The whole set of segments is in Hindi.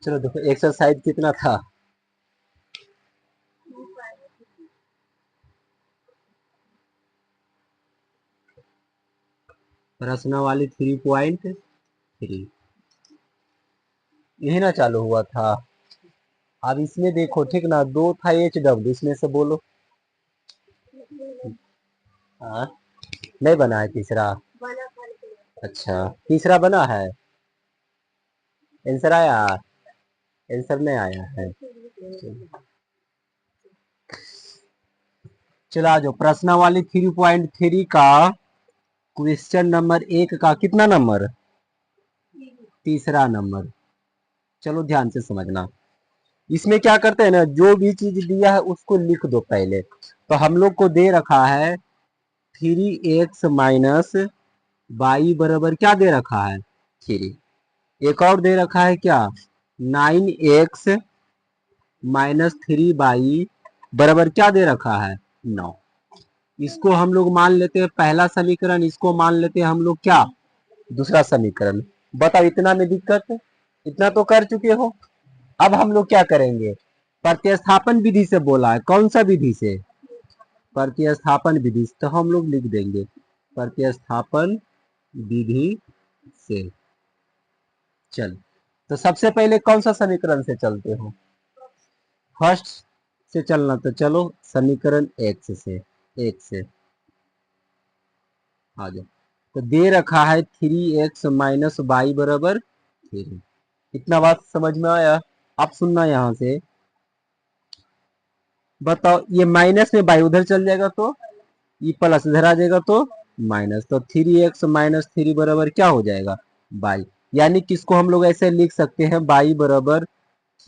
चलो देखो एक्सरसाइज कितना था। प्रश्न वाली 3.3 यही ना चालू हुआ था। अब इसमें देखो ठीक ना, दो था HW, इसमें से बोलो। हाँ, नहीं बना है तीसरा। अच्छा, तीसरा बना है। आंसर आया? आंसर नहीं आया है। चला जो प्रश्न वाली 3.3 का क्वेश्चन नंबर 1 का कितना नंबर? तीसरा नंबर। चलो ध्यान से समझना। इसमें क्या करते हैं ना, जो भी चीज दिया है उसको लिख दो पहले। तो हम लोग को दे रखा है 3x माइनस वाई बराबर क्या दे रखा है? 3। एक और दे रखा है क्या? 9x माइनस 3y बराबर क्या दे रखा है? 9। इसको हम लोग मान लेते हैं पहला समीकरण, इसको मान लेते हैं हम लोग क्या? दूसरा समीकरण। बताओ इतना में दिक्कत है? इतना तो कर चुके हो। अब हम लोग क्या करेंगे? प्रतिस्थापन विधि से बोला है। कौन सा विधि से? प्रतिस्थापन विधि से। तो हम लोग लिख देंगे प्रतिस्थापन विधि से। चल, तो सबसे पहले कौन सा समीकरण से चलते हो? फर्स्ट से चलना, तो चलो समीकरण एक्स से। एक्स से आ जाओ। तो दे रखा है 3x माइनस वाई बराबर 3। इतना बात समझ में आया? अब सुनना यहां से। बताओ ये माइनस में वाई उधर चल जाएगा तो ये प्लस इधर आ जाएगा तो माइनस। तो 3x माइनस 3 बराबर क्या हो जाएगा? बाई। यानी किसको हम लोग ऐसे लिख सकते हैं? बाई बराबर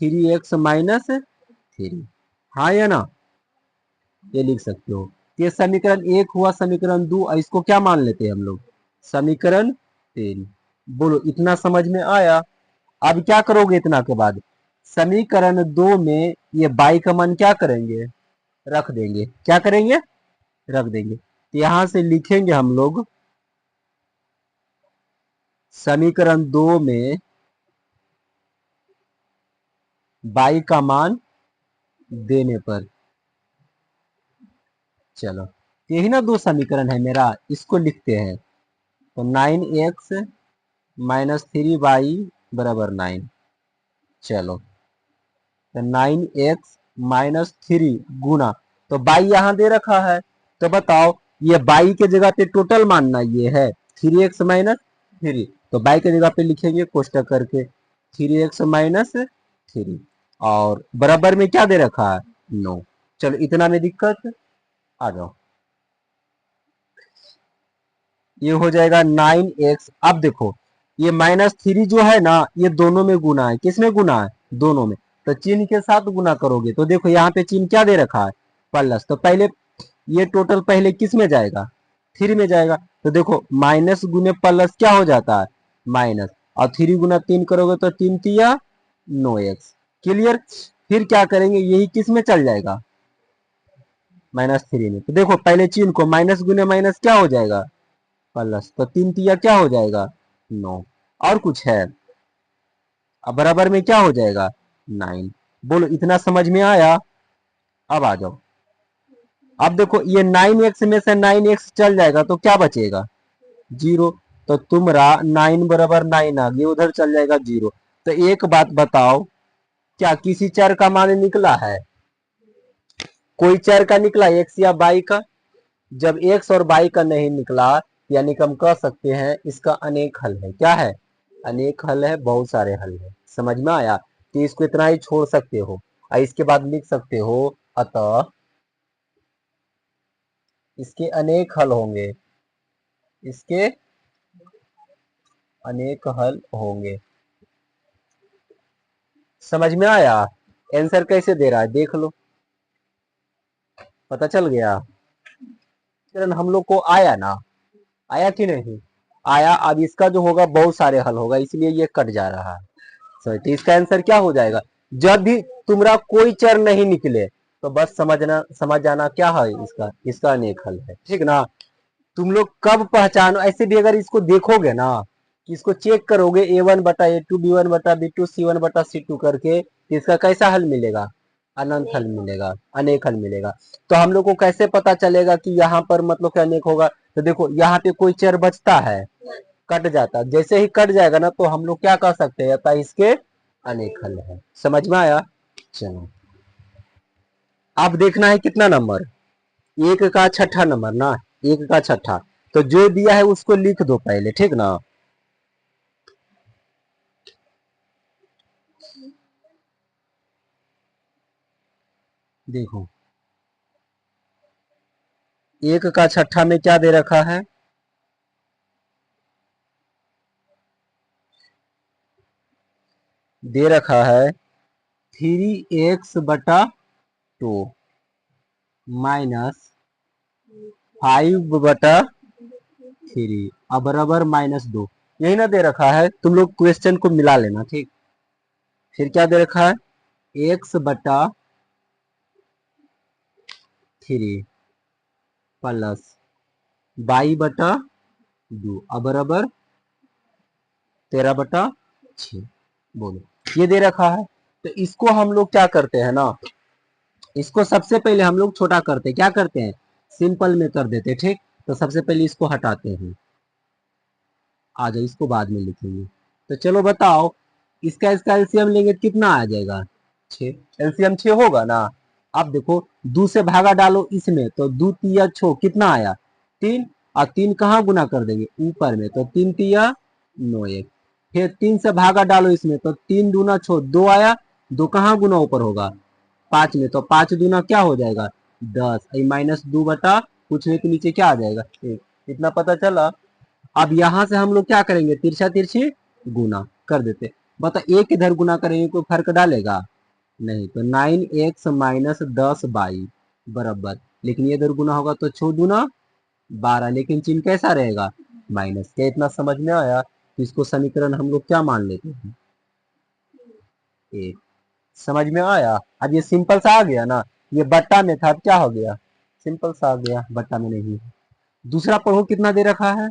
3x माइनस 3। हाँ या ना? ये लिख सकते हो। ये समीकरण 1 हुआ। समीकरण 2 इसको क्या मान लेते हैं हम लोग? समीकरण 3। बोलो इतना समझ में आया? अब क्या करोगे इतना के बाद? समीकरण 2 में ये बाई का मान क्या करेंगे? रख देंगे। क्या करेंगे? रख देंगे। तो यहां से लिखेंगे हम लोग समीकरण 2 में बाई का मान देने पर। चलो, यही ना दो समीकरण है मेरा, इसको लिखते हैं। तो 9x माइनस 3y बराबर 9। चलो, तो 9x माइनस 3 गुना, तो बाई यहां दे रखा है। तो बताओ ये बाई के जगह पे टोटल मानना ये है 3x माइनस 3। तो बाई के जगह पे लिखेंगे कोष्टक करके 3x माइनस 3 और बराबर में क्या दे रखा है? 9। चलो इतना में दिक्कत? आ जाओ। ये हो जाएगा 9x। अब देखो ये माइनस 3 जो है ना, ये दोनों में गुना है। किसमें गुना है? दोनों में। तो चिन्ह के साथ गुना करोगे तो देखो यहाँ पे चिन्ह क्या दे रखा है? प्लस। तो पहले ये टोटल पहले किस में जाएगा? 3 में जाएगा। तो देखो माइनस गुने प्लस क्या हो जाता है? माइनस। और 3 गुना 3 करोगे तो 3 तिया 9x। क्लियर? फिर क्या करेंगे? यही किस में चल जाएगा? -3 में। तो देखो पहले चिन्ह को माइनस गुने माइनस क्या हो जाएगा? प्लस। तो 3 तिया क्या हो जाएगा? 9। और कुछ है? अब बराबर में क्या हो जाएगा? 9। बोलो इतना समझ में आया? अब आ जाओ। अब देखो ये 9x में से 9x चल जाएगा तो क्या बचेगा? 0। तो तुम्हारा 9 बराबर 9 आ गया, उधर चल जाएगा 0। तो एक बात बताओ, क्या किसी चर का मान निकला है? कोई चर का निकला एक्स या बाई का? जब एक्स और बाई का नहीं निकला, यानी कि हम कह सकते हैं इसका अनेक हल है। क्या है? अनेक हल है, बहुत सारे हल है। समझ में आया? तो इसको इतना ही छोड़ सकते हो और इसके बाद लिख सकते हो अतः इसके अनेक हल होंगे। इसके अनेक हल होंगे। समझ में आया? आंसर कैसे दे रहा है देख लो, पता चल गया। चरण हम लोग को आया ना? आया कि नहीं आया? अब इसका जो होगा बहुत सारे हल होगा, इसलिए ये कट जा रहा है। तो इसका आंसर क्या हो जाएगा? जब भी तुम्हारा कोई चर नहीं निकले तो बस समझ जाना क्या है इसका? अनेक हल है। ठीक ना? तुम लोग कब पहचानो? ऐसे भी अगर इसको देखोगे ना, इसको चेक करोगे A1/A2 B1/B2 C1/C2 करके, तो इसका कैसा हल मिलेगा? अनंत हल मिलेगा, अनेक हल मिलेगा। तो हम लोग को कैसे पता चलेगा कि यहाँ पर मतलब कि अनेक होगा? तो देखो यहाँ पे कोई चर बचता है, कट जाता, जैसे ही कट जाएगा ना, तो हम लोग क्या कह सकते हैं, अतः इसके अनेक हल है। समझ में आया? चलो अब देखना है कितना नंबर, एक का छठा नंबर ना, एक का छठा। तो जो दिया है उसको लिख दो पहले, ठीक ना। देखो एक का छठा में क्या दे रखा है, दे रखा है 3x/2 माइनस 5/3 अब बराबर -2, यही ना दे रखा है। तुम लोग क्वेश्चन को मिला लेना, ठीक। फिर क्या दे रखा है, x/3 प्लस y/2 अब बराबर 13/6। बोलो, ये दे रखा है। तो इसको हम लोग क्या करते हैं ना, इसको सबसे पहले हम लोग छोटा करते हैं, क्या करते हैं, सिंपल में कर देते हैं, ठीक। तो सबसे पहले इसको हटाते हैं, आ जाए, इसको बाद में लिखेंगे। तो चलो बताओ, इसका एलसीएम लेंगे तो कितना आ जाएगा, 6। एलसीएम 6 होगा ना। अब देखो 2 से भागा डालो इसमें, तो 2 तिया 6 कितना आया, 3। और 3 कहाँ गुना कर देंगे, ऊपर में, तो 3 तिया 9 1। फिर 3 से भागा डालो इसमें, तो 3 दूना 6 2 आया, 2 कहाँ गुना ऊपर होगा, 5 में, तो 5 दूना क्या हो जाएगा, 10। -2 कुछ नहीं तो नीचे क्या आ जाएगा, 1। इतना पता चला। अब यहां से हम लोग क्या करेंगे, तिरछा तिरछी गुना कर देते। बता एक इधर गुना करेंगे कोई फर्क डालेगा नहीं, तो 9x - 10y बराबर, लेकिन ये इधर गुना होगा तो 6 दूना 12, लेकिन चिन्ह कैसा रहेगा, माइनस। क्या इतना समझ में आया? तो इसको समीकरण हम लोग क्या मान लेते हैं, एक। समझ में आया? अब ये सिंपल सा आ गया ना, ये बट्टा में था, अब क्या हो गया, सिंपल सा आ गया, बट्टा में नहीं। दूसरा पढ़ो कितना दे रखा है,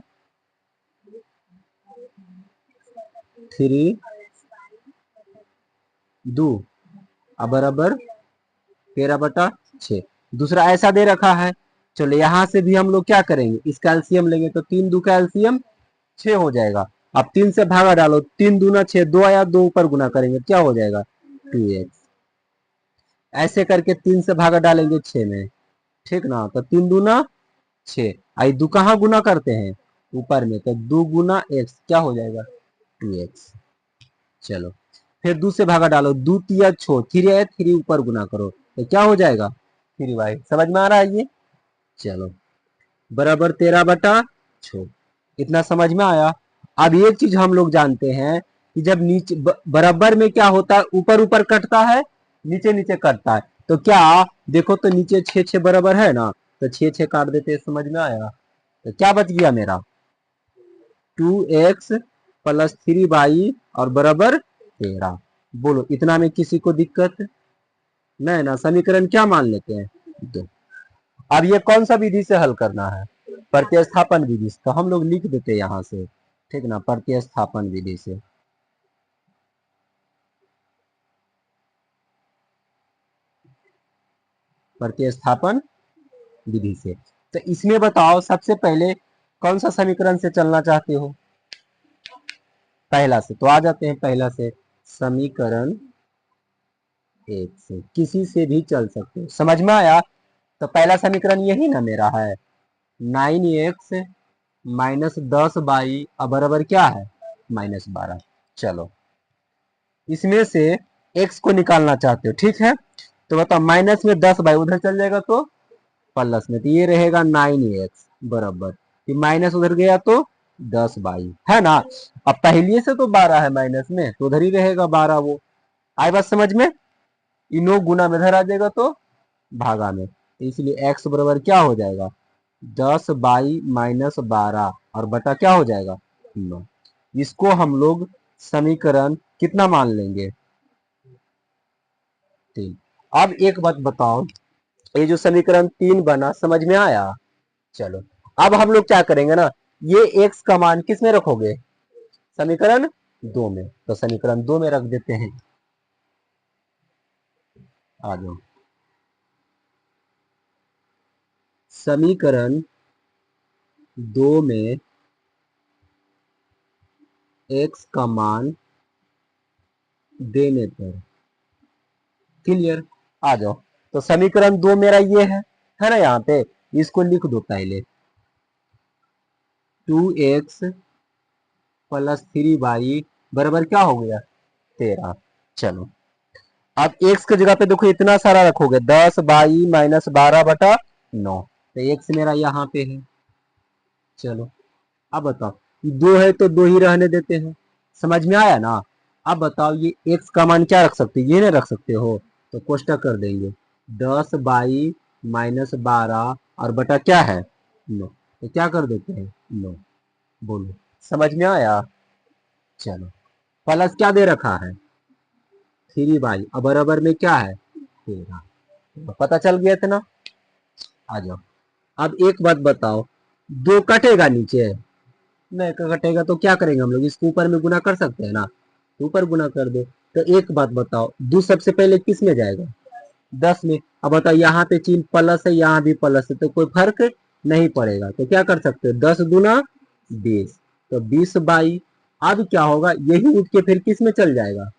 3 2 अब बराबर 13/6। दूसरा ऐसा दे रखा है। चलो यहां से भी हम लोग क्या करेंगे, इसका एलसीएम लेंगे, तो 3 2 का एलसीएम 6 हो जाएगा। अब 3 से भागा डालो, 3 दूना 6 2 आया, 2 ऊपर गुना करेंगे क्या हो जाएगा, 2x। ऐसे करके 3 से भागा डालेंगे 6 में, ठीक ना, तो 3 दूना 6, आई 2 कहाँ गुना करते हैं, ऊपर में, तो 2 गुना x क्या हो जाएगा, 2x। चलो फिर 2 से भागा डालो, 2 तिया 6 3 है, 3 ऊपर गुना करो तो क्या हो जाएगा, 3y। समझ में आ रहा है ये? चलो बराबर 13/6, इतना समझ में आया। अब एक चीज हम लोग जानते हैं कि जब नीचे बराबर में क्या होता है, ऊपर ऊपर कटता है, नीचे नीचे कटता है। तो क्या देखो, तो नीचे 6 6 बराबर है ना, तो 6 6 काट देते हैं। समझ में आया? तो क्या बच गया मेरा, 2x प्लस 3y और बराबर 13। बोलो इतना में किसी को दिक्कत नहीं ना, समीकरण क्या मान लेते हैं, दो। अब ये कौन सा विधि से हल करना है, प्रतिस्थापन विधि से। तो हम लोग लिख देते हैं यहां से, ठीक ना, प्रतिस्थापन विधि से। प्रतिस्थापन विधि से। तो इसमें बताओ सबसे पहले कौन सा समीकरण से चलना चाहते हो, पहला से। तो आ जाते हैं पहला से, समीकरण एक से, किसी से भी चल सकते हो। समझ में आया? तो पहला समीकरण यही ना मेरा है, 9x -10y अब बराबर क्या है, -12। चलो इसमें से x को निकालना चाहते हो, ठीक है। तो बताओ माइनस में 10y उधर चल जाएगा तो प्लस में, तो ये रहेगा 9x बराबर, ये माइनस उधर गया तो 10y है ना। अब पहले से तो 12 है माइनस में, तो उधर ही रहेगा 12। वो आई बात समझ में, इनो गुना में इधर आ जाएगा तो भागा में, तो इसलिए x बराबर क्या हो जाएगा, 10y -12 और बटा क्या हो जाएगा, 9। इसको हम लोग समीकरण कितना मान लेंगे, 3। अब एक बात बताओ, ये जो समीकरण 3 बना, समझ में आया? चलो अब हम लोग क्या करेंगे ना, ये x का मान किस में रखोगे, समीकरण 2 में, तो समीकरण 2 में रख देते हैं। आ जाओ, समीकरण 2 में x का मान देने पर, क्लियर। आ जाओ, तो समीकरण 2 मेरा ये है ना, यहाँ पे इसको लिख दो पहले, 2x प्लस 3y बराबर क्या हो गया, 13। चलो, अब x की जगह पे देखो इतना सारा रखोगे, 10y माइनस 12/9, तो x मेरा यहाँ पे है। चलो, अब बताओ, दो है तो दो ही रहने देते हैं, समझ में आया ना। अब बताओ, ये x का मान क्या रख सकते हो, ये नहीं रख सकते हो, तो कोष्टक कर देंगे, 10y माइनस 12 और बटा क्या है 9, तो क्या कर देते हैं 9। बोलो, समझ में आया। चलो, प्लस क्या दे रखा है 3y, अब बराबर में क्या है 13, पता चल गया इतना। आ जाओ, अब एक बात बताओ, दो कटेगा नीचे, नहीं कटेगा तो क्या करेंगे हम लोग, इसको ऊपर में गुना कर सकते हैं ना, ऊपर गुना कर दो। तो एक बात बताओ, दो सबसे पहले किस में जाएगा, 10 में। अब बताओ, यहाँ पे चिन्ह प्लस है, यहाँ भी प्लस है, तो कोई फर्क नहीं पड़ेगा, तो क्या कर सकते हो, 10 दूना 20, तो 20/, अब क्या होगा, यही उठ के फिर किस में चल जाएगा,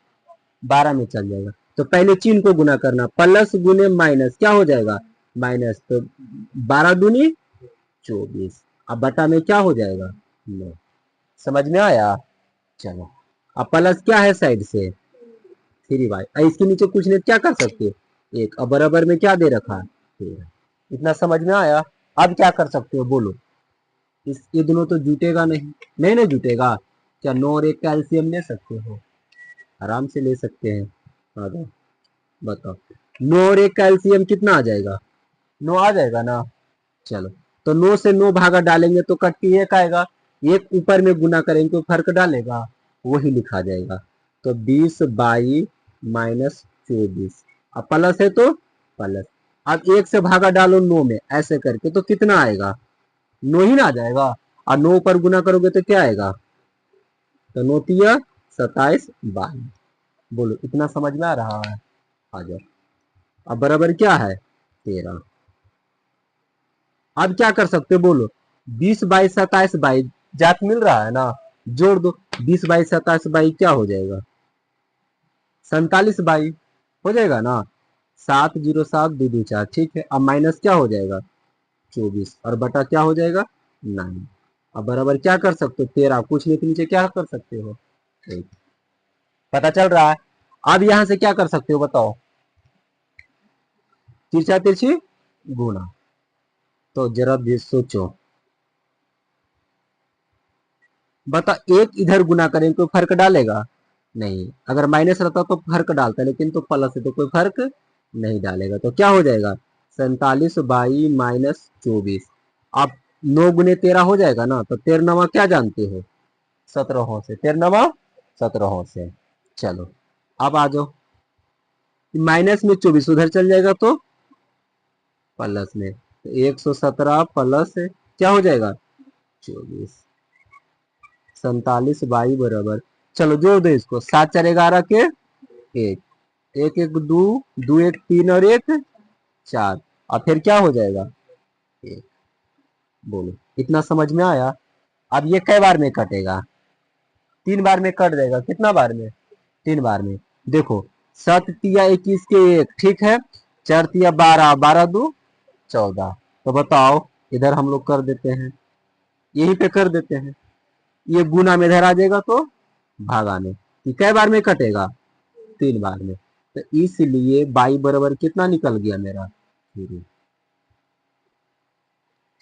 12 में चल जाएगा। तो पहले चिन्ह को गुना करना, प्लस गुने माइनस क्या हो जाएगा, माइनस, तो 12×2 = 24, अब बटा में क्या हो जाएगा 9। समझ में आया। चलो, अब प्लस क्या है साइड से 3y, इसके नीचे कुछ नहीं, क्या कर सकते हो एक, अब बराबर में क्या दे रखा है 13। इतना समझ में आया। अब क्या कर सकते हो बोलो, इस ये दोनों तो जुटेगा नहीं, नहीं ना जुटेगा, क्या 9 और 1 कैल्शियम ले सकते हो, आराम से ले सकते हैं। आ जाओ, बताओ, 9 और 1 कैल्शियम कितना आ जाएगा, 9 आ जाएगा ना। चलो, तो 9 से 9 भागा डालेंगे तो कट के 1 आएगा, एक ऊपर में गुना करेंगे तो फर्क डालेगा, वही लिखा जाएगा। तो 20/, -24, अब प्लस है तो प्लस, अब 1 से भागा डालो 9 में, ऐसे करके तो कितना आएगा 9 ही ना आ जाएगा, और 9 पर गुना करोगे तो क्या आएगा, तो 9×3 = 27/। बोलो, इतना समझ में आ रहा है। आ जाओ, अब बराबर क्या है 13। अब क्या कर सकते हो बोलो, 20/27/, जात मिल रहा है ना, जोड़ दो, 20/27/, क्या हो जाएगा 47/, हो जाएगा ना, 707×2=4, ठीक है। अब माइनस क्या हो जाएगा 24, और बटा क्या हो जाएगा 9। अब बराबर क्या कर सकते हो 13, कुछ नहीं के नीचे क्या कर सकते हो 1, पता चल रहा है। अब यहां से क्या कर सकते हो बताओ, तिरछा तिरछी गुना, तो जरा भी सोचो, बता, एक इधर गुना करें तो फर्क डालेगा नहीं, अगर माइनस रहता तो फर्क डालता, लेकिन तो प्लस है तो कोई फर्क नहीं डालेगा, तो क्या हो जाएगा 47/, -24। अब 9 × 13 हो जाएगा ना, तो 13 क्या जानते हो 17 से, 13 से। चलो, अब आ जाओ, माइनस में 24 उधर चल जाएगा तो प्लस में, तो 117 प्लस क्या हो जाएगा 24, 47/, बराबर, चलो जोड़ दो इसको, 7×4 = 11 के 1, 1 1 2, 2 1 3 और 1 4, और फिर क्या हो जाएगा 1। बोलो, इतना समझ में आया। अब ये कै बार में कटेगा, 3 बार में कट जाएगा, कितना बार में 3 बार में। देखो, 7×3 = 21 के 1, ठीक है, 4×3 = 12, 12×2 = 14, तो बताओ, इधर हम लोग कर देते हैं, यहीं पे कर देते हैं, ये गुना में इधर आ जाएगा तो भागा में, कै बार में कटेगा 3 बार में, तो इसलिए बाई बराबर कितना निकल गया मेरा 3।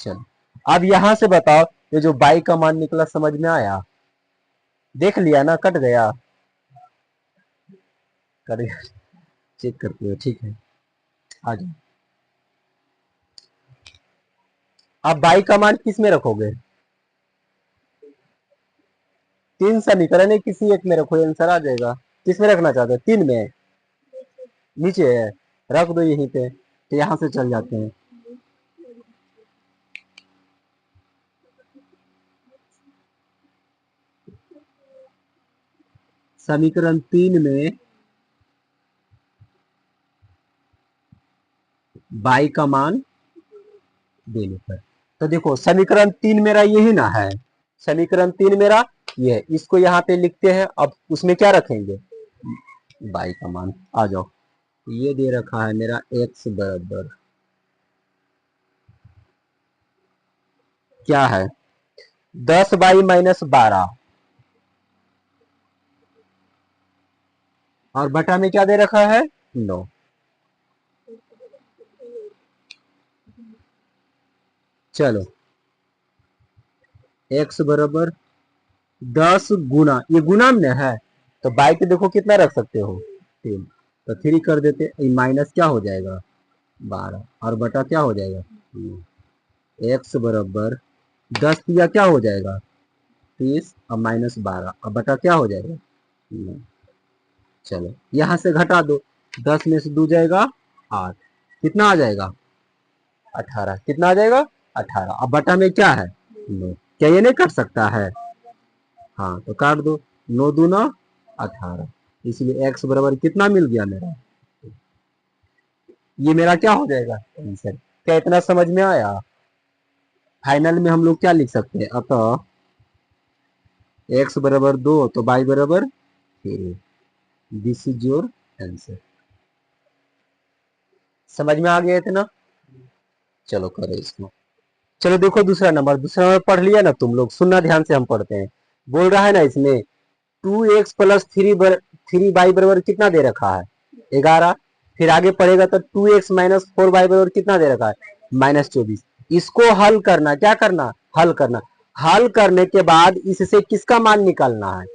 चलो, अब यहां से बताओ, ये जो बाई का मान निकला समझ में आया, देख लिया ना, कट गया, कट गया, चेक करते हो, ठीक है। आ जाओ, आप बाई का मान किस में रखोगे, 3 समीकरण है, किसी एक में रखो, आंसर आ जाएगा। किस में रखना चाहते हो, 3 में, नीचे है, रख दो यहीं पे, तो यहां से चल जाते हैं। समीकरण 3 में बाई का मान देने पर। तो देखो समीकरण 3 मेरा यही ना है, समीकरण 3 मेरा ये है, इसको यहाँ पे लिखते हैं। अब उसमें क्या रखेंगे, बाई का मान। आ जाओ, ये दे रखा है मेरा x बराबर क्या है, 10/-12 और बटा में क्या दे रखा है, 9। चलो x बराबर 10 गुना, ये गुना में है तो बाई के देखो कितना रख सकते हो, 3, तो 3 कर देते, माइनस क्या हो जाएगा 12 और बटा क्या हो जाएगा, x बराबर 10 दिया क्या हो जाएगा 30 और -12 और बटा क्या हो जाएगा 9। चलो यहां से घटा दो, 10 में से 2 जाएगा 8, कितना आ जाएगा 18, कितना आ जाएगा 18। अब बटा में क्या है 9, क्या ये नहीं कट सकता है, हाँ तो काट दो, 9 दूना 18, इसलिए x बराबर कितना मिल गया मेरा, ये मेरा क्या हो जाएगा आंसर। क्या इतना समझ में आया। फाइनल में हम लोग क्या लिख सकते हैं, अतः x बराबर 2 तो y बराबर 3, दिस इज योर आंसर। समझ में आ गया इतना। चलो करो इसको। चलो देखो दूसरा नंबर, दूसरा नंबर पढ़ लिया ना तुम लोग, सुनना ध्यान से, हम पढ़ते हैं। बोल रहा है ना इसमें 2x प्लस 3y बराबर कितना दे रखा है 11, फिर आगे पढ़ेगा तो 2x माइनस 4y बराबर कितना दे रखा है -24। इसको हल करना, क्या करना, हल करना। हल करने के बाद इससे किसका मान निकालना है,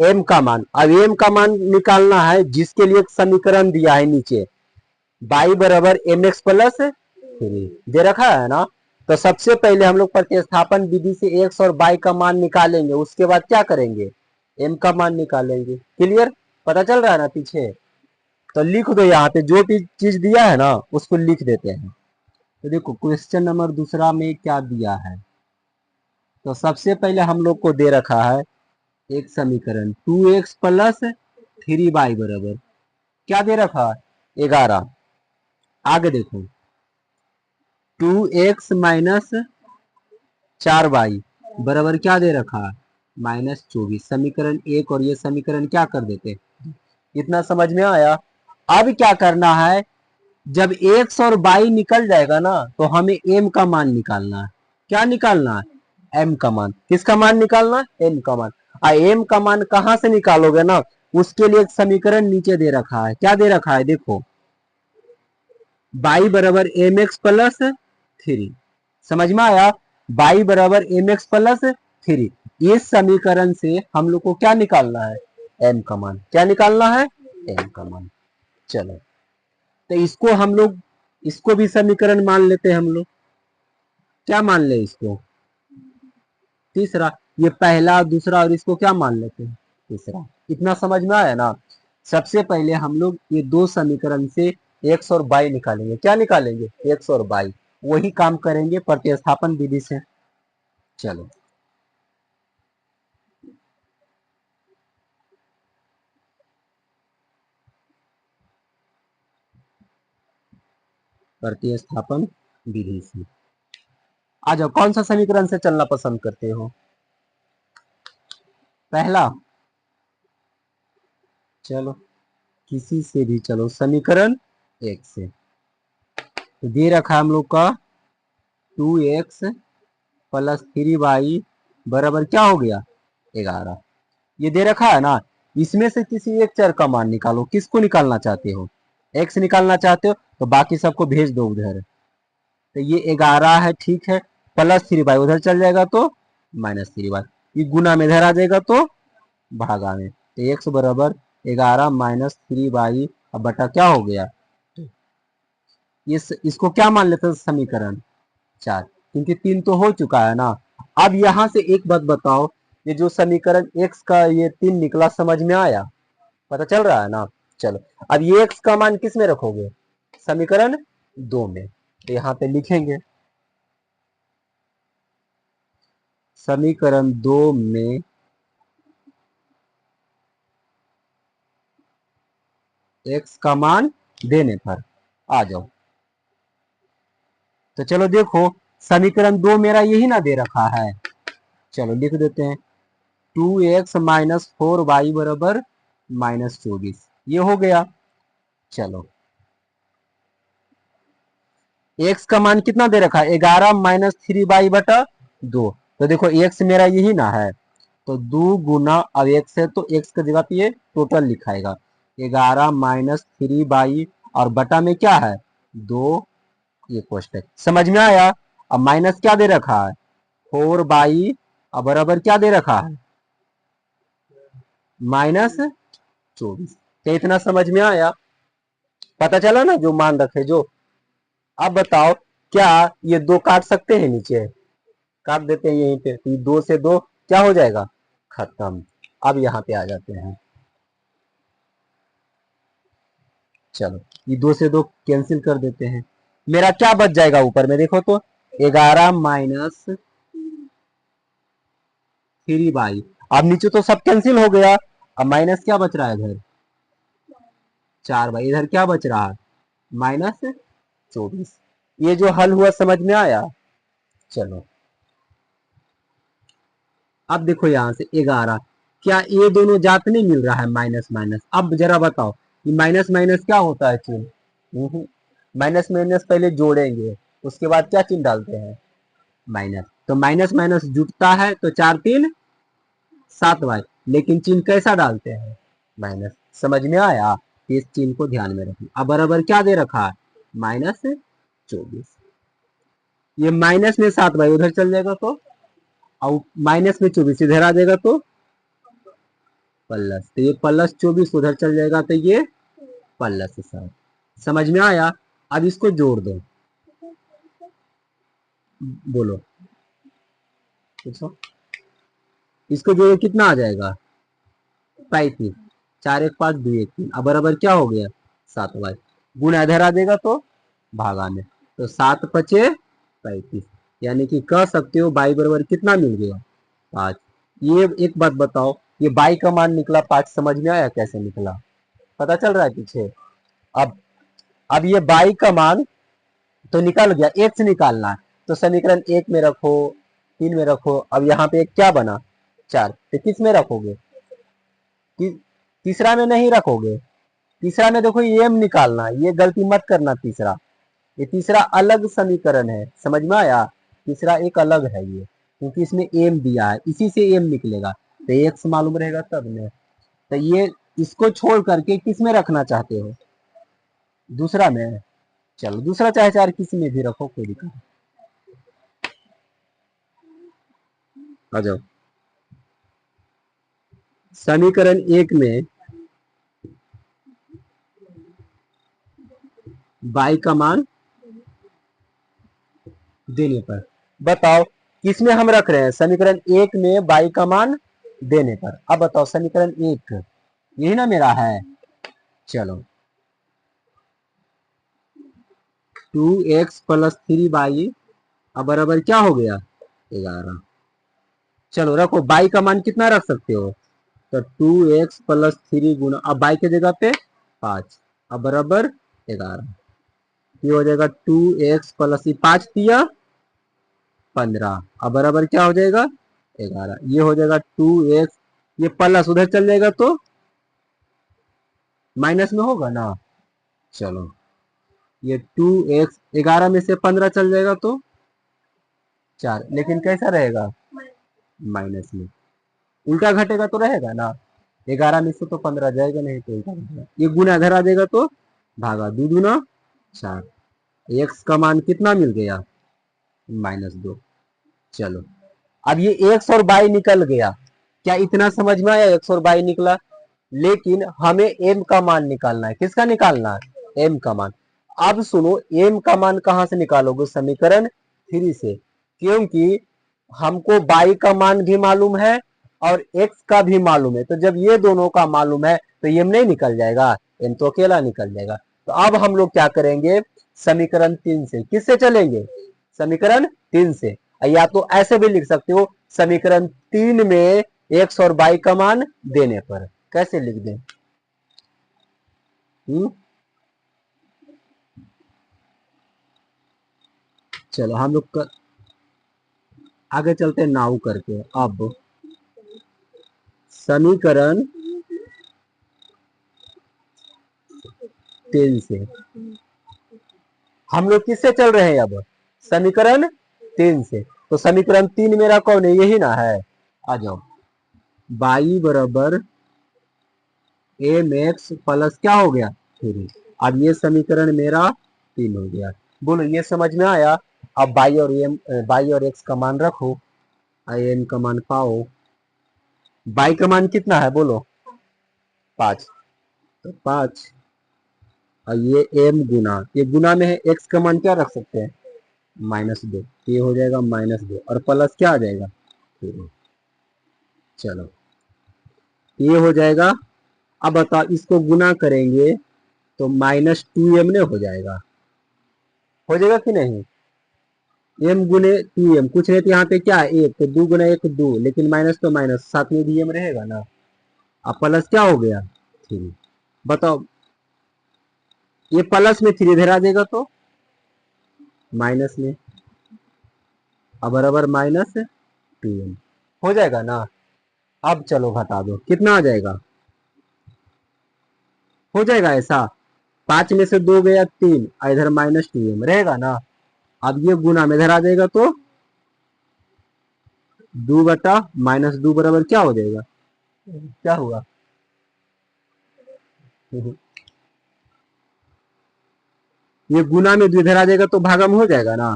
m का मान। अब m का मान निकालना है जिसके लिए एक समीकरण दिया है नीचे, y बराबर mx प्लस 3 दे रखा है ना। तो सबसे पहले हम लोग प्रतिस्थापन विधि से x और y का मान निकालेंगे, उसके बाद क्या करेंगे, m का मान निकालेंगे। क्लियर, पता चल रहा है ना पीछे। तो लिख दो यहाँ पे जो भी चीज दिया है ना उसको लिख देते हैं। तो देखो क्वेश्चन नंबर दूसरा में क्या दिया है, तो सबसे पहले हम लोग को दे रखा है एक समीकरण 2x प्लस 3y बराबर क्या दे रखा है 11। आगे देखो 2x माइनस 4y बराबर क्या दे रखा है -24। समीकरण 1 और ये समीकरण क्या कर देते, इतना समझ में आया। अब क्या करना है, जब x और y निकल जाएगा ना तो हमें m का मान निकालना है। क्या निकालना है, m का मान। किसका मान निकालना है, m का मान। m का मान कहां से निकालोगे ना, उसके लिए एक समीकरण नीचे दे रखा है। क्या दे रखा है देखो, y बराबर mx प्लस 3। समझ में आया, y बराबर mx प्लस 3। इस समीकरण से हम लोग को क्या निकालना है, m का मान। क्या निकालना है, m का मान। चलो तो इसको हम लोग, इसको भी समीकरण मान लेते हैं हम लोग। क्या मान ले इसको, तीसरा। ये पहला दूसरा और इसको क्या मान लेते हैं, तीसरा। इतना समझ में आया ना। सबसे पहले हम लोग ये दो समीकरण से x और y निकालेंगे। क्या निकालेंगे, x और y। वही काम करेंगे प्रतिस्थापन विधि से। चलो प्रतिस्थापन विधि से आ जाओ। कौन सा समीकरण से चलना पसंद करते हो, पहला। चलो किसी से भी चलो, समीकरण 1 से। तो दे रखा हम लोग का 2x प्लस 3y बराबर क्या हो गया 11। ये दे रखा है ना, इसमें से किसी एक चर का मान निकालो। किसको निकालना चाहते हो, x निकालना चाहते हो तो बाकी सबको भेज दो उधर। तो ये 11 है, ठीक है। प्लस 3y उधर चल जाएगा तो -3y, ये गुना में इधर आ जाएगा तो भागा में। तो x बराबर 11 -3y अब बटा क्या हो गया, इसको क्या मान लेते हैं समीकरण 4, क्योंकि 3 तो हो चुका है ना। अब यहां से एक बात बताओ, ये जो समीकरण x का ये 3 निकला, समझ में आया, पता चल रहा है ना। चलो अब ये x का मान किस में रखोगे, समीकरण 2 में। तो यहाँ पे लिखेंगे समीकरण 2 में एक्स का मान देने पर। आ जाओ। तो चलो देखो, समीकरण 2 मेरा यही ना दे रखा है। चलो लिख देते हैं, 2x माइनस 4y बराबर -24, ये हो गया। चलो x का मान कितना दे रखा है, 11 माइनस 3y बटा 2। तो देखो x मेरा यही ना है, तो 2 गुना, अब x है तो x की जगह पे ये टोटल लिखाएगा, 11 माइनस 3y और बटा में क्या है 2, ये कोष्टक। समझ में आया। अब माइनस क्या दे रखा है 4y और बराबर क्या दे रखा है -24। तो इतना समझ में आया, पता चला ना जो मान रखे जो। अब बताओ, क्या ये 2 काट सकते हैं, नीचे काट देते हैं यहीं पे, तो 2 से 2 क्या हो जाएगा खत्म। अब यहाँ पे आ जाते हैं, चलो ये 2 से 2 कैंसिल कर देते हैं, मेरा क्या बच जाएगा ऊपर में देखो तो 11 माइनस 3y। अब नीचे तो सब कैंसिल हो गया, अब माइनस क्या बच रहा है इधर 4y, इधर क्या बच रहा है -24। ये जो हल हुआ समझ में आया। चलो अब देखो यहां से 11, क्या ये दोनों जात नहीं मिल रहा है माइनस माइनस। अब जरा बताओ ये माइनस माइनस क्या होता है चिन्ह, माइनस माइनस पहले जोड़ेंगे, उसके बाद क्या चिन्ह डालते हैं माइनस। तो माइनस माइनस जुटता है तो 4 3 7y, लेकिन चिन्ह कैसा डालते हैं माइनस। समझ में आया, इस चिन्ह को ध्यान में रखिए। अब बराबर क्या दे रखा है -24, ये माइनस में 7y उधर चल जाएगा तो, और माइनस में 24 इधर आ जाएगा तो प्लस, तो ये +24 उधर चल जाएगा तो ये +7। समझ में आया। अब इसको जोड़ दो, बोलो पूछो। इसको जोड़ो कितना आ जाएगा 35, 4 1 5 2 1 3, अब बराबर क्या हो गया 7y, गुणा इधर आ जाएगा तो भागा में, तो 7 5 35, यानी कि कह सकते हो y बराबर कितना मिल गया 5। ये एक बात बताओ, ये y का मान निकला 5, समझ में आया कैसे निकला, पता चल रहा है पीछे। अब अब ये y का मान तो निकल गया, x निकालना है, तो समीकरण 1 में रखो, 3 में रखो, अब यहाँ पे एक क्या बना 4, तो किस में रखोगे तीसरा में नहीं रखोगे, तीसरा में देखो ये m निकालना है, ये गलती मत करना। तीसरा, ये तीसरा अलग समीकरण है, समझ में आया, तीसरा एक अलग है ये, क्योंकि इसमें m दिया है, इसी से m निकलेगा, तो x मालूम रहेगा तब में। तो ये इसको छोड़ करके किस में रखना चाहते हो दूसरा में, चलो दूसरा चाहे चार किसी में भी रखो, कोई दिक्कत नहीं। आ जाओ, समीकरण 1 में y का मान देने पर, बताओ किसमें हम रख रहे हैं समीकरण 1 में y का मान देने पर। अब बताओ समीकरण 1 यही ना मेरा है, चलो 2x प्लस 3y अब बराबर क्या हो गया 11। चलो रखो, y का मान कितना रख सकते हो, तो 2x प्लस 3 गुना, अब y के जगह पे 5, अब बराबर 11, ये हो जाएगा 2x प्लस 5 दिया 15, अब बराबर क्या हो जाएगा 11, ये हो जाएगा 2x, ये प्लस उधर चल जाएगा तो माइनस में होगा ना। चलो ये 2x, 11 में से 15 चल जाएगा तो 4, लेकिन कैसा रहेगा माइनस में, उल्टा घटेगा तो रहेगा ना, 11 में से तो 15 जाएगा नहीं तो उल्टा घटेगा, ये गुना इधर आ जाएगा तो भागा, 2 दूना 4, x का मान कितना मिल गया -2। चलो अब ये एक्स और बाई निकल गया, क्या इतना समझ में आया, एक्स और बाई निकला, लेकिन हमें एम का मान निकालना है। किसका निकालना है एम का मान। अब सुनो, एम का मान कहां से निकालोगे समीकरण 3 से, क्योंकि हमको बाई का मान भी मालूम है और एक्स का भी मालूम है, तो जब ये दोनों का मालूम है तो एम नहीं निकल जाएगा, एम तो अकेला निकल जाएगा। तो अब हम लोग क्या करेंगे समीकरण 3 से, किससे चलेंगे समीकरण 3 से, या तो ऐसे भी लिख सकते हो समीकरण 3 में एक्स और बाई का मान देने पर, कैसे लिख दें चलो हम लोग आगे चलते हैं नाउ करके। अब समीकरण 3 से हम लोग किससे चल रहे हैं? अब समीकरण 3 से। तो समीकरण 3 मेरा कौन है? यही ना है। आ जाओ, y बराबर एम एक्स प्लस क्या हो गया? 3। अब ये समीकरण मेरा 3 हो गया। बोलो ये समझ में आया? अब y और x का मान रखो, एम का मान पाओ। y का मान कितना है बोलो? 5। तो 5 और ये m गुना, ये गुना में है, x का मान क्या रख सकते हैं? -2। ये हो जाएगा -2 और प्लस क्या आ जाएगा? 3। चलो ये हो जाएगा। अब बताओ इसको गुना करेंगे तो -2m ने हो जाएगा। हो जाएगा कि नहीं? m गुने 2m, कुछ नहीं तो यहाँ पे क्या है? 1, तो 2 गुना 1 2, लेकिन माइनस तो माइनस, साथ में भी m रहेगा ना। अब प्लस क्या हो गया? 3। बताओ ये प्लस में 3 इधर आ जाएगा तो माइनस में, अब बराबर -2m हो जाएगा ना। अब चलो घटा दो, कितना आ जाएगा? हो जाएगा ऐसा। 5 में से 2 गया 3, इधर -2m रहेगा ना। अब ये गुना में इधर आ जाएगा तो 2 बटा -2 बराबर क्या हो जाएगा? क्या हुआ? ये गुना में 2 इधर आ जाएगा तो भागम हो जाएगा ना।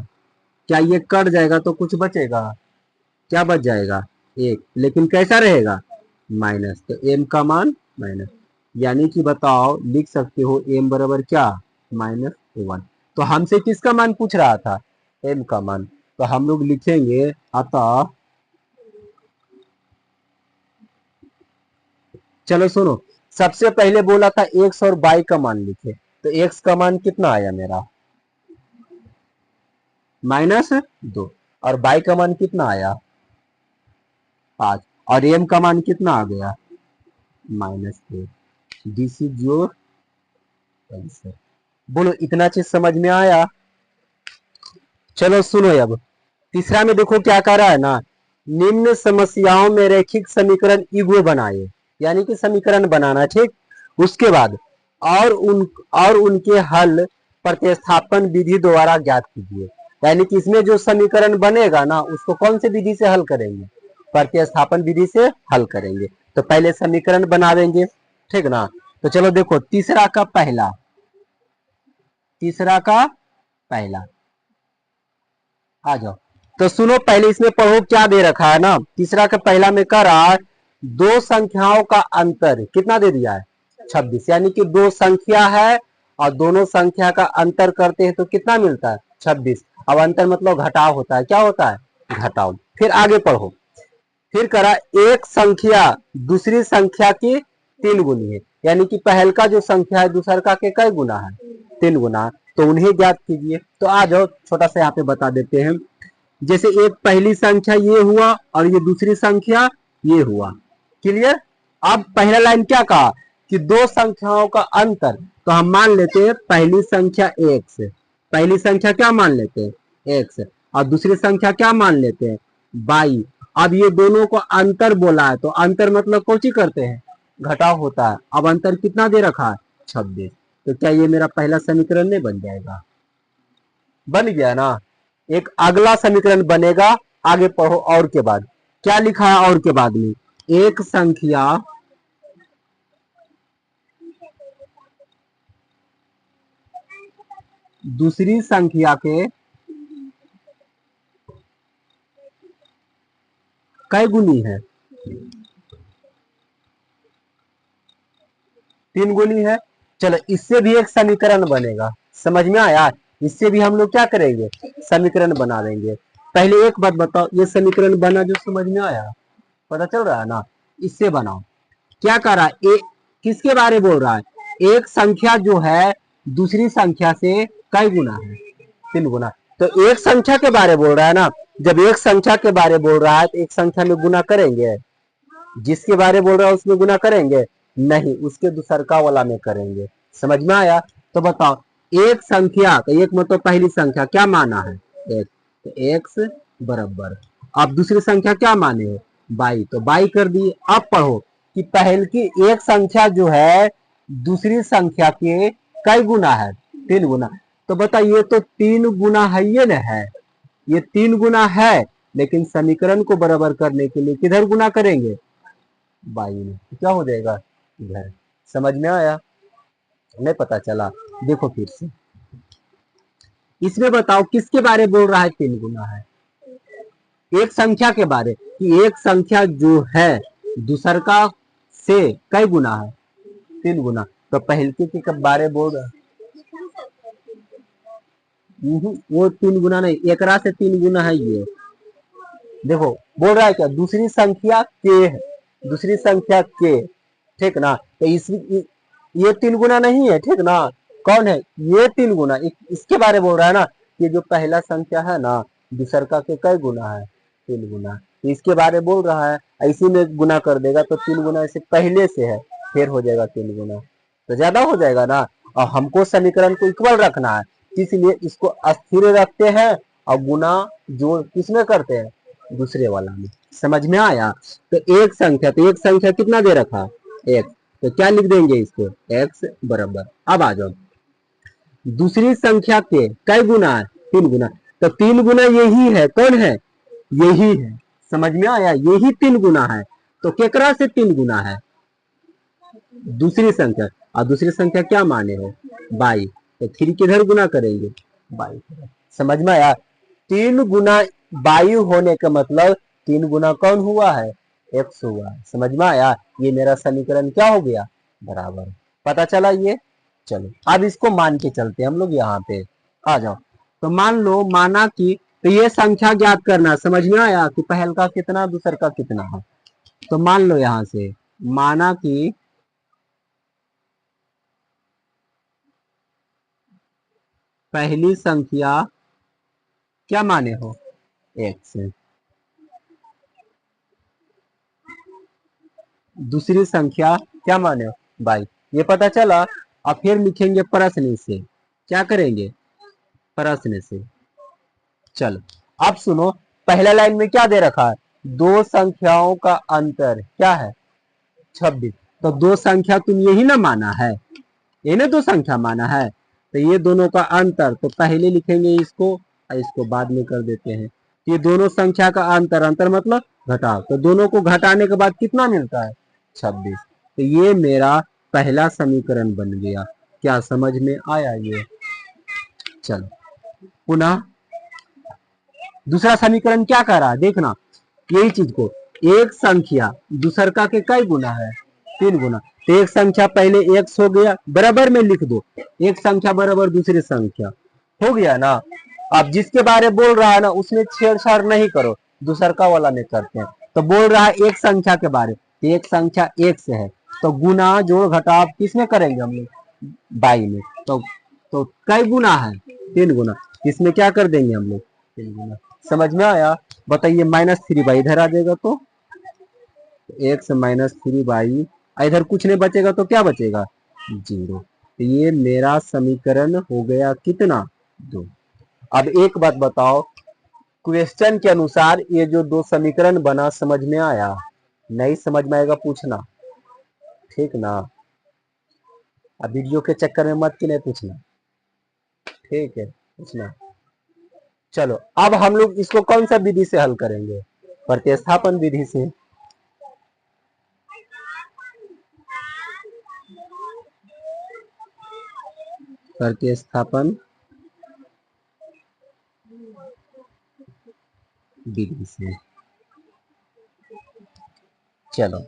क्या ये कट जाएगा तो कुछ बचेगा? क्या बच जाएगा? 1, लेकिन कैसा रहेगा? माइनस, तो m का मान माइनस, यानी कि बताओ लिख सकते हो m बराबर क्या? -1। तो हमसे किसका मान पूछ रहा था? m का मान। तो हम लोग लिखेंगे अतः, चलो सुनो, सबसे पहले बोला था x और y का मान लिखे, तो x का मान कितना आया मेरा? -2। और y का मान कितना आया? 5। और m का मान कितना आ गया? -4। This is your answer. बोलो इतना चीज समझ में आया? चलो सुनो, अब तीसरा में देखो क्या कह रहा है ना, निम्न समस्याओं में रैखिक समीकरण युग्म बनाए, यानी कि समीकरण बनाना, ठीक। उसके बाद और उनके हल प्रतिस्थापन विधि द्वारा ज्ञात कीजिए। यानी कि इसमें जो समीकरण बनेगा ना उसको कौन से विधि से हल करेंगे? प्रतिस्थापन विधि से हल करेंगे। तो पहले समीकरण बना देंगे, ठीक ना। तो चलो देखो, तीसरा का पहला आ जाओ। तो सुनो, पहले इसमें पढ़ो क्या दे रखा है ना। तीसरा का पहला में कह रहा है दो संख्याओं का अंतर कितना दे दिया है? 26। यानी कि दो संख्या है और दोनों संख्या का अंतर करते हैं तो कितना मिलता है? 26। अब अंतर मतलब घटाव होता है। क्या होता है? घटाव। फिर आगे पढ़ो, फिर करा एक संख्या दूसरी संख्या की 3 गुनी है, यानी कि पहल का जो संख्या है दूसर का के कई गुना है? 3 गुना। तो उन्हें ज्ञात कीजिए। तो आ जाओ, छोटा सा यहाँ पे बता देते हैं। जैसे एक पहली संख्या ये हुआ और ये दूसरी संख्या ये हुआ, क्लियर। अब पहला लाइन क्या कहा कि दो संख्याओं का अंतर, तो हम मान लेते हैं पहली संख्या x, पहली संख्या क्या मान लेते हैं? x, और दूसरी संख्या क्या मान लेते हैं? y। अब ये दोनों को अंतर बोला है तो अंतर मतलब कौन सी करते हैं? घटाव होता है। अब अंतर कितना दे रखा है? 26। तो क्या ये मेरा पहला समीकरण नहीं बन जाएगा? बन गया ना। एक अगला समीकरण बनेगा, आगे पढ़ो। और के बाद क्या लिखा है? और के बाद में एक संख्या दूसरी संख्या के कई गुनी है? 3 गुनी है। चलो इससे भी एक समीकरण बनेगा, समझ में आया? इससे भी हम लोग क्या करेंगे? समीकरण बना देंगे। पहले एक बात बताओ, ये समीकरण बना जो समझ में आया? पता चल रहा है ना? इससे बनाओ। क्या कर रहा है? किसके बारे बोल रहा है? एक संख्या जो है दूसरी संख्या से कई गुना है? 3 गुना। तो एक संख्या के बारे बोल रहा है ना। जब एक संख्या के बारे बोल रहा है तो एक संख्या में गुना करेंगे? जिसके बारे बोल रहा है उसमें गुना करेंगे? नहीं, उसके दूसरका वाला में करेंगे। समझ में आया? तो बताओ एक संख्या, तो एक मतलब पहली संख्या क्या माना है? एक, तो एक्स बराबर, अब दूसरी संख्या क्या माने हो? बाई, तो बाई कर दिए। अब पढ़ो कि पहल की एक संख्या जो है दूसरी संख्या के कई गुना है? 3 गुना। तो बताइए तो 3 गुना है ये न है, ये 3 गुना है, लेकिन समीकरण को बराबर करने के लिए किधर गुना करेंगे? बाई में। तो क्या हो जाएगा? इधर। समझ में आया? नहीं पता चला? देखो फिर से इसमें बताओ किसके बारे बोल रहा है 3 गुना है? एक संख्या के बारे, कि एक संख्या जो है दूसर का से कई गुना है? 3 गुना। तो पहलके के बारे बोल रहा है? वो 3 गुना नहीं, एकरा से 3 गुना है ये। देखो बोल रहा है क्या? दूसरी संख्या के है, दूसरी संख्या के, ठीक ना? तो ये 3 गुना नहीं है, ठीक ना? कौन है ये 3 गुना? इसके बारे बोल रहा है ना कि जो पहला संख्या है ना दूसर का के कई गुना है? 3 गुना। तो इसके बारे बोल रहा है, इसी में गुना कर देगा तो 3 गुना ऐसे पहले से है, फिर हो जाएगा 3 गुना, तो ज्यादा हो जाएगा ना। और हमको समीकरण को इक्वल रखना है, इसलिए इसको अस्थिर रखते हैं और गुना जोड़ किसमें करते हैं? दूसरे वाला में। समझ में आया? तो एक संख्या, तो एक संख्या कितना दे रखा? एक, तो क्या लिख देंगे इसको? एक्स बराबर। अब आ जाओ दूसरी संख्या के कई गुना है? 3 गुना। तो 3 गुना यही है, कौन है? यही है। समझ में आया? यही 3 गुना है। तो केकरा से 3 गुना है? दूसरी संख्या। और दूसरी संख्या क्या माने हो? बाई। तो 3 किधर गुना करेंगे? बाई। समझ में आया? 3 गुना बाई होने का मतलब 3 गुना कौन हुआ है? एक्स हुआ। समझ में आया? ये मेरा समीकरण क्या हो गया? बराबर। पता चला ये? चलो अब इसको मान के चलते हैं हम लोग यहाँ पे। आ जाओ। तो मान लो, माना कि, तो ये संख्या ज्ञात करना। समझ में आया कि पहल का कितना दूसर का कितना है? तो मान लो यहां से, माना कि पहली संख्या क्या माने हो? एक्स। दूसरी संख्या क्या माने हो? बाई। ये पता चला। अब फिर लिखेंगे प्रश्न से। क्या करेंगे? प्रश्न से। चलो अब सुनो, पहला लाइन में क्या दे रखा है? दो संख्याओं का अंतर क्या है? 26। तो दो संख्या तुम यही ना माना है, इन्हें दो संख्या माना है, तो ये दोनों का अंतर, तो पहले लिखेंगे इसको और इसको बाद में कर देते हैं। ये दोनों संख्या का अंतर, अंतर मतलब घटाव, तो दोनों को घटाने के बाद कितना मिलता है? 26। तो ये मेरा पहला समीकरण बन गया। क्या समझ में आया ये? चलो पुनः दूसरा समीकरण क्या कर रहा है देखना, यही चीज को, एक संख्या दूसर का के कई गुना है? 3 गुना। तो एक संख्या पहले एक्स हो गया, बराबर में लिख दो, एक संख्या बराबर दूसरी संख्या, हो गया ना। अब जिसके बारे बोल रहा है ना उसमें छेड़छाड़ नहीं करो, दूसर का वाला में करते हैं। तो बोल रहा है एक संख्या के बारे, एक संख्या एक से है, तो गुना जोड़ घटाव किसमें करेंगे हम लोग? बाई में। तो कई गुना है? 3 गुना। इसमें क्या कर देंगे हम लोग? 3 गुना। समझ में आया? बताइए -3 इधर आ जाएगा तो एक्स -3 इधर कुछ नहीं बचेगा तो क्या बचेगा? 0। तो ये मेरा समीकरण हो गया कितना? 2। अब एक बात बताओ, क्वेश्चन के अनुसार ये जो दो समीकरण बना, समझ में आया? नहीं समझ में आएगा पूछना, ठीक ना? अब वीडियो के चक्कर में मत कि नहीं पूछना, ठीक है? पूछना। चलो अब हम लोग इसको कौन सा विधि से हल करेंगे? प्रतिस्थापन विधि से। प्रतिस्थापन विधि से। चलो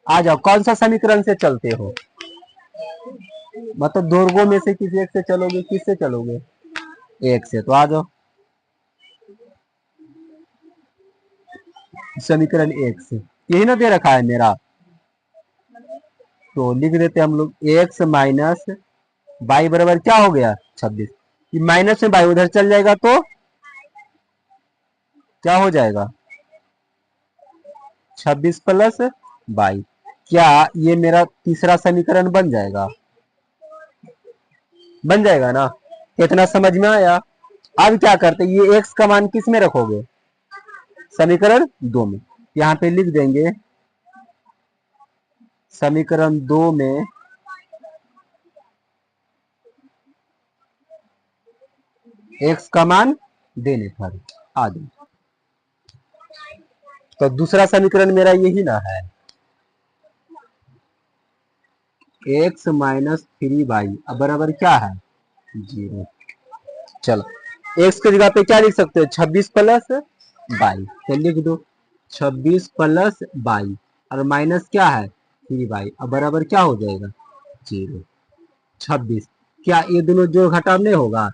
आ जाओ, कौन सा समीकरण से चलते हो? मतलब दोनों में से किसी एक से चलोगे? किससे चलोगे? एक से। तो आ जाओ समीकरण एक से, यही ना दे रखा है मेरा, तो लिख देते हम लोग एक्स माइनस बाई बराबर क्या हो गया? 26। माइनस में बाई उधर चल जाएगा तो क्या हो जाएगा? 26 + 22। क्या ये मेरा तीसरा समीकरण बन जाएगा? बन जाएगा ना। इतना समझ में आया। अब क्या करते, ये एक्स का मान किस में रखोगे, समीकरण 2 में। यहाँ पे लिख देंगे समीकरण 2 में एक्स का मान देने पर आ जाए। तो दूसरा समीकरण मेरा यही ना है, एक्स माइनस 3y अब बराबर क्या है, 0। चलो एक्स की जगह पे क्या लिख सकते हो, 26 प्लस 22, तो लिख दो 26 प्लस 22 और माइनस क्या है 3y अब बराबर क्या हो जाएगा 0। 26 क्या ये दोनों जोड़ घटाव नहीं होगा,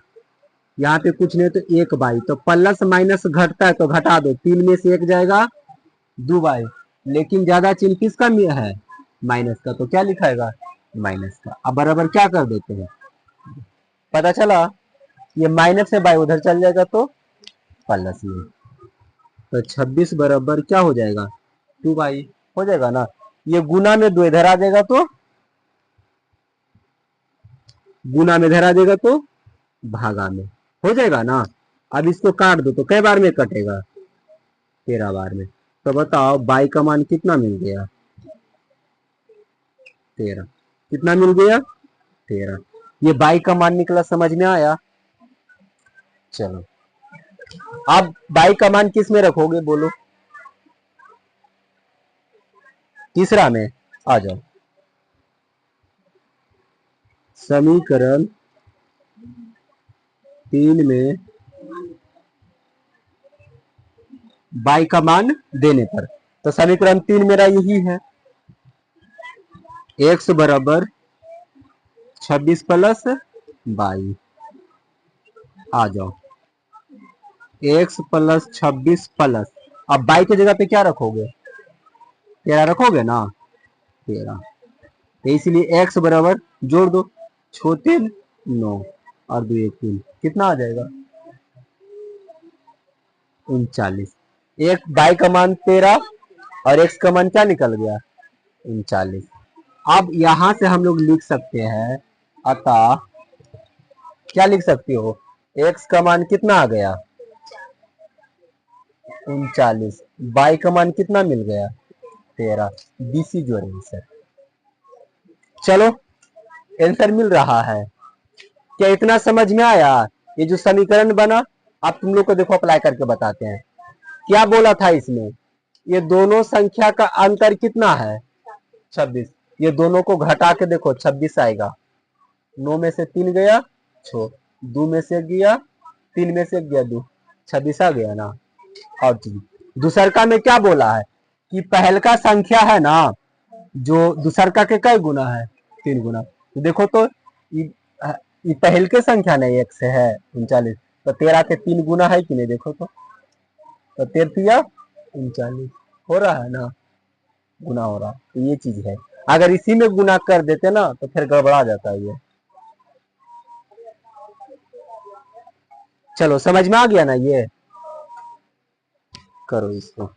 यहाँ पे कुछ नहीं तो एक बाई, तो प्लस माइनस घटता है तो घटा दो, 3 में से 1 जाएगा 2 बाई, लेकिन ज्यादा चिन्ह किसका है माइनस का, तो क्या लिखाएगा माइनस का। अब बराबर क्या कर देते हैं, पता चला ये माइनस से बाई उधर चल जाएगा तो प्लस में, तो 26 बराबर क्या हो जाएगा 2 बाई हो जाएगा ना। ये गुना में 2 इधर आ जाएगा तो गुना में इधर आ जाएगा तो भागा में हो जाएगा ना। अब इसको काट दो तो कई बार में कटेगा 13 बार में, तो बताओ बाई का मान कितना मिल गया 13, कितना मिल गया 13, ये बाई का मान निकला, समझ में आया। चलो अब बाई का मान किस में रखोगे बोलो, तीसरा में आ जाओ। समीकरण 3 में बाई का मान देने पर, तो समीकरण 3 मेरा यही है, एक्स बराबर 26 प्लस 22 आ जाओ, एक्स प्लस 26 प्लस, अब 22 की जगह पे क्या रखोगे 13 रखोगे ना 13, तो इसलिए एक्स बराबर जोड़ दो, छोटे 9 और 2 1 3, कितना आ जाएगा 39। एक बाई का मान 13 और एक्स का मान क्या निकल गया 39। अब यहां से हम लोग लिख सकते हैं, अतः क्या लिख सकते हो, एक्स का मान कितना आ गया 39, बाई का मान कितना मिल गया 13, बीसी जो आंसर। चलो आंसर मिल रहा है, क्या इतना समझ में आया। ये जो समीकरण बना, अब तुम लोग को देखो अप्लाई करके बताते हैं। क्या बोला था इसमें, ये दोनों संख्या का अंतर कितना है 26, ये दोनों को घटा के देखो 26 आएगा, 9 में से 3 गया छो, 2 में से 1 गया, 3 में से 1 गया 2, 26 आ गया ना। और दूसरका में क्या बोला है कि पहल का संख्या है ना, जो दूसरका के कई गुना है 3 गुना, तो देखो तो ये पहल के संख्या नहीं एक से है 39, तो 13 के 3 गुना है कि नहीं, देखो तो 13 39 हो रहा है ना, गुना हो रहा, तो ये चीज है। अगर इसी में गुना कर देते ना तो फिर गड़बड़ा जाता है ये। चलो समझ में आ गया ना, ये करो इसको।